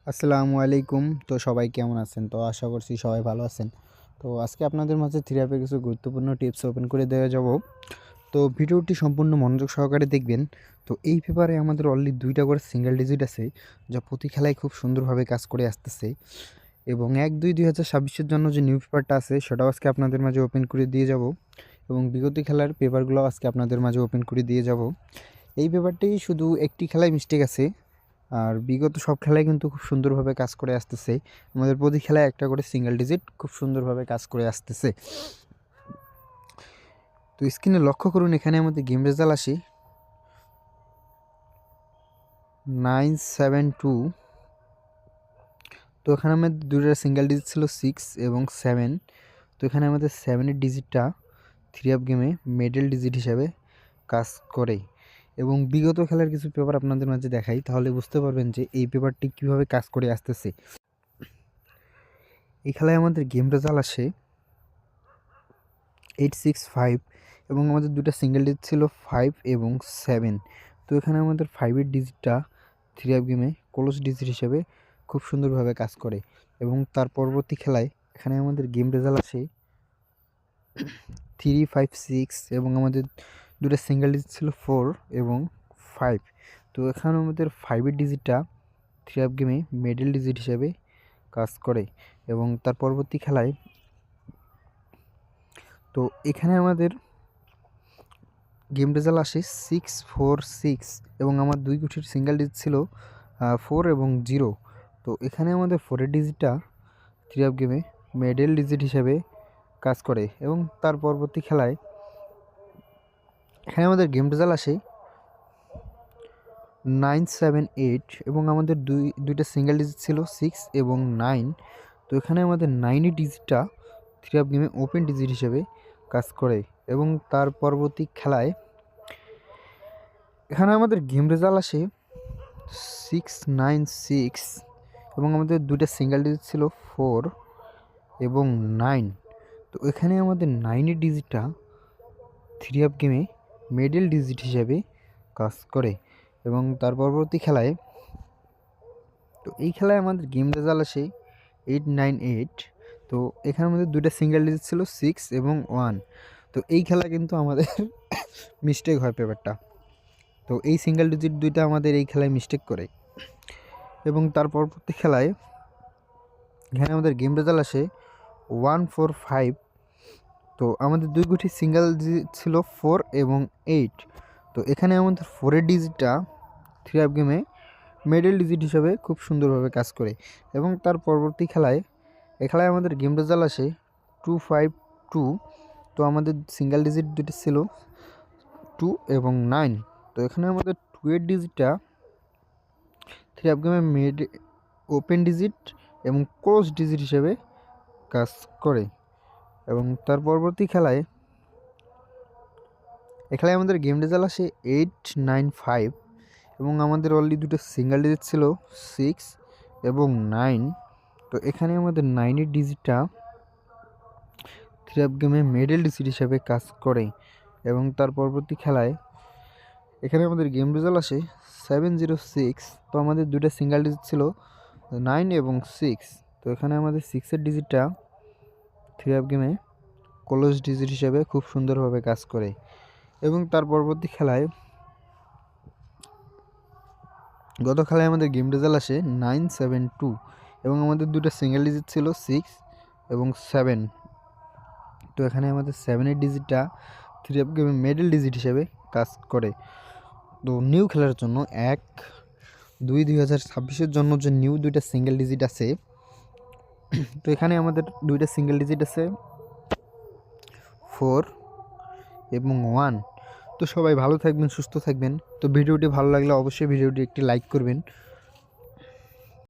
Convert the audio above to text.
আসসালামু আলাইকুম। তো সবাই কেমন আছেন? তো আশা করছি সবাই ভালো আছেন। তো আজকে আপনাদের মাঝে থ্রি অ্যাপের কিছু গুরুত্বপূর্ণ টিপস ওপেন করে দেওয়া যাব। তো ভিডিওটি সম্পূর্ণ মনোযোগ সহকারে দেখবেন। তো এই পেপারে আমাদের অলরেডি ২টা করে সিঙ্গেল ডিজিট আছে, যা প্রতি খেলায় খুব সুন্দরভাবে কাজ করে আসতেছে। এবং ১-২-২০২৬ এর জন্য যে নিউ পেপারটা আছে সেটাও আজকে আপনাদের মাঝে ওপেন করে দিয়ে যাব। এবং বিগত খেলার পেপারগুলোও আজকে আপনাদের মাঝে ওপেন করে দিয়ে যাব। এই পেপারটি শুধু একটি খেলায় মিস্টেক আছে, আর বিগত সব খেলায় কিন্তু খুব সুন্দরভাবে কাজ করে আসতেছে। আমাদের প্রতি খেলায় একটা করে সিঙ্গেল ডিজিট খুব সুন্দরভাবে কাজ করে আসতেছে। তো স্ক্রিনে লক্ষ্য করুন, এখানে আমাদের গেম রেজাল্ট আসে 972। তো এখানে আমাদের দুটো সিঙ্গেল ডিজিট ছিল 6 এবং 7। তো এখানে আমাদের 7-এর ডিজিটটা থ্রি অফ গেমে মিডল ডিজিট হিসাবে কাজ করে। এবং বিগত খেলার কিছু পেপার আপনাদের মাঝে দেখাই, তাহলে বুঝতে পারবেন যে এই পেপারটি কীভাবে কাজ করে আসতেছে। এই খেলায় আমাদের গেম রেজাল্ট আসে 865 এবং আমাদের দুটো সিঙ্গেল ডিজিট ছিল 5 এবং 7। তো এখানে আমাদের 5-এর ডিজিটটা থ্রি অফ গেমে ক্লোজ ডিজিট হিসেবে খুব সুন্দরভাবে কাজ করে। এবং তার পরবর্তী খেলায় এখানে আমাদের গেম রেজাল্ট আসে 356 এবং আমাদের দুটো সিঙ্গেল ডিজিট ছিল 4 এবং 5। তো এখানে আমাদের 5-এর ডিজিটটা থ্রি অফ গেমে মিডল ডিজিট হিসেবে কাজ করে। এবং তার পরবর্তী খেলায় তো এখানে আমাদের গেম রেজাল্ট আসে 646 এবং আমার দুই গুটির সিঙ্গেল ডিজিট ছিল 4 এবং 0। তো এখানে আমাদের 4-এর ডিজিটটা থ্রি অফ গেমে মিডল ডিজিট হিসেবে কাজ করে। এবং তার পরবর্তী খেলায় এখানে আমাদের গেম রেজাল্ট আসে 978 এবং আমাদের দুইটা সিঙ্গেল ডিজিট ছিল 6 এবং 9। তো এখানে আমাদের 9-এর ডিজিটটা থ্রি অফ গেমে ওপেন ডিজিট হিসেবে কাজ করে। এবং তার পরবর্তী খেলায় এখানে আমাদের গেম রেজাল্ট আসে 696 এবং আমাদের দুইটা সিঙ্গেল ডিজিট ছিল 4 এবং 9। তো এখানে আমাদের 9-এর ডিজিটটা থ্রি অফ গেমে মিডল ডিজিট হিসেবে কাজ করে। এবং তার পরবর্তী খেলায় তো এই খেলায় আমাদের গেম রেজাল্ট আসে 898। তো এখানে আমাদের দুইটা সিঙ্গেল ডিজিট ছিল 6 এবং 1। তো এই খেলা কিন্তু আমাদের মিস্টেক হয় পেপারটা। তো এই সিঙ্গেল ডিজিট দুইটা আমাদের এই খেলায় মিস্টেক করে। এবং তার পরবর্তী খেলায় এখানে আমাদের গেম রেজাল্ট আসে 145। তো আমাদের দুই গুটি সিঙ্গেল ডিজিট ছিল 4 এবং 8। তো এখানে আমাদের 4-এর ডিজিটটা থ্রি অফ গেমে মিডল ডিজিট হিসাবে খুব সুন্দরভাবে কাজ করে। এবং তার পরবর্তী খেলায় এ খেলায় আমাদের গেম রেজাল্ট আসে 252। তো আমাদের সিঙ্গেল ডিজিট দুটি ছিল 2 এবং 9। তো এখানে আমাদের 2-এর ডিজিটটা থ্রি অফ গেমে ওপেন ডিজিট এবং ক্লোজ ডিজিট হিসেবে কাজ করে। এবং তার পরবর্তী খেলায় এ খেলায় আমাদের গেম রেজাল্ট আসে 895 এবং আমাদের অলরেডি দুটো সিঙ্গেল ডিজিট ছিল 6 এবং 9। তো এখানে আমাদের 9-এর ডিজিটটা থ্রি অফ গেমে মিডল ডিজিট হিসেবে কাজ করে। এবং তার পরবর্তী খেলায় এখানে আমাদের গেম রেজাল্ট আসে 706। তো আমাদের দুটো সিঙ্গেল ডিজিট ছিল 9 এবং 6। তো এখানে আমাদের 6-এর ডিজিটটা থ্রি অফ গেমে ক্লোজ ডিজিট হিসেবে খুব সুন্দরভাবে কাজ করে। এবং তার পরবর্তী খেলায় গত খেলায় আমাদের গেম রেজাল্ট আসে 972 এবং আমাদের দুটো সিঙ্গেল ডিজিট ছিল 6 এবং 7। তো এখানে আমাদের 7-এর ডিজিটটা থ্রি অফ গেমে মিডল ডিজিট হিসেবে কাজ করে। তো নিউ খেলার জন্য 1-2-2026 জন্য যে নিউ দুইটা সিঙ্গেল ডিজিট আছে, তো এখানে আমাদের দুইটা সিঙ্গেল ডিজিট আছে 4 এবং 1। তো সবাই ভালো থাকবেন, সুস্থ থাকবেন। তো ভিডিওটি ভালো লাগলে অবশ্যই ভিডিওটি একটি লাইক করবেন।